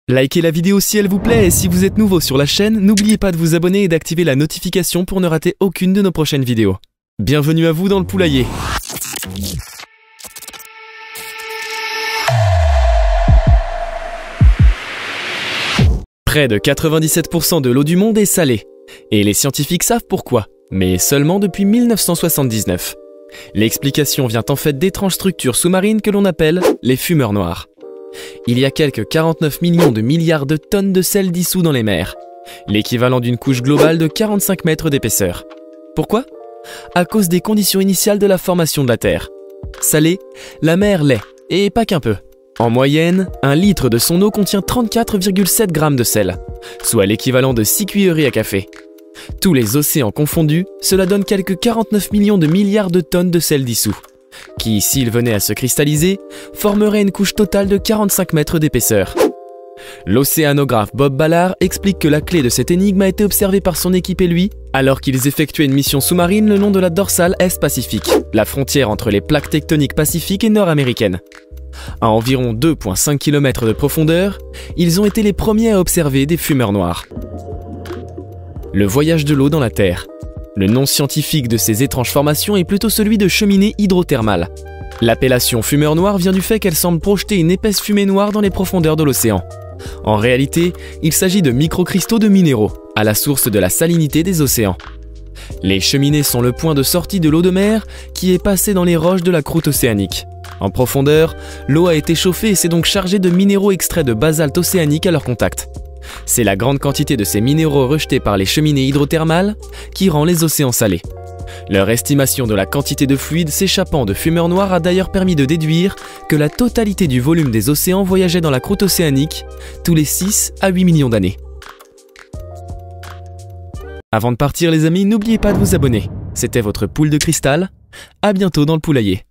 Likez la vidéo si elle vous plaît et si vous êtes nouveau sur la chaîne, n'oubliez pas de vous abonner et d'activer la notification pour ne rater aucune de nos prochaines vidéos. Bienvenue à vous dans le poulailler. Près de 97% de l'eau du monde est salée. Et les scientifiques savent pourquoi, mais seulement depuis 1979. L'explication vient en fait d'étranges structures sous-marines que l'on appelle les fumeurs noirs. Il y a quelques 49 millions de milliards de tonnes de sel dissous dans les mers, l'équivalent d'une couche globale de 45 mètres d'épaisseur. Pourquoi? À cause des conditions initiales de la formation de la Terre. Salée, la mer l'est, et pas qu'un peu. En moyenne, 1 litre de son eau contient 34,7 grammes de sel, soit l'équivalent de 6 cuillerées à café. Tous les océans confondus, cela donne quelques 49 millions de milliards de tonnes de sel dissous, qui, s'il venait à se cristalliser, formerait une couche totale de 45 mètres d'épaisseur. L'océanographe Bob Ballard explique que la clé de cette énigme a été observée par son équipe et lui, alors qu'ils effectuaient une mission sous-marine le long de la dorsale Est-Pacifique, la frontière entre les plaques tectoniques pacifiques et nord-américaines. À environ 2,5 km de profondeur, ils ont été les premiers à observer des fumeurs noirs. Le voyage de l'eau dans la Terre. Le nom scientifique de ces étranges formations est plutôt celui de cheminée hydrothermale. L'appellation fumeur noir vient du fait qu'elle semble projeter une épaisse fumée noire dans les profondeurs de l'océan. En réalité, il s'agit de microcristaux de minéraux, à la source de la salinité des océans. Les cheminées sont le point de sortie de l'eau de mer qui est passée dans les roches de la croûte océanique. En profondeur, l'eau a été chauffée et s'est donc chargée de minéraux extraits de basalte océanique à leur contact. C'est la grande quantité de ces minéraux rejetés par les cheminées hydrothermales qui rend les océans salés. Leur estimation de la quantité de fluide s'échappant de fumeurs noirs a d'ailleurs permis de déduire que la totalité du volume des océans voyageait dans la croûte océanique tous les 6 à 8 millions d'années. Avant de partir les amis, n'oubliez pas de vous abonner. C'était votre poule de cristal. À bientôt dans le poulailler.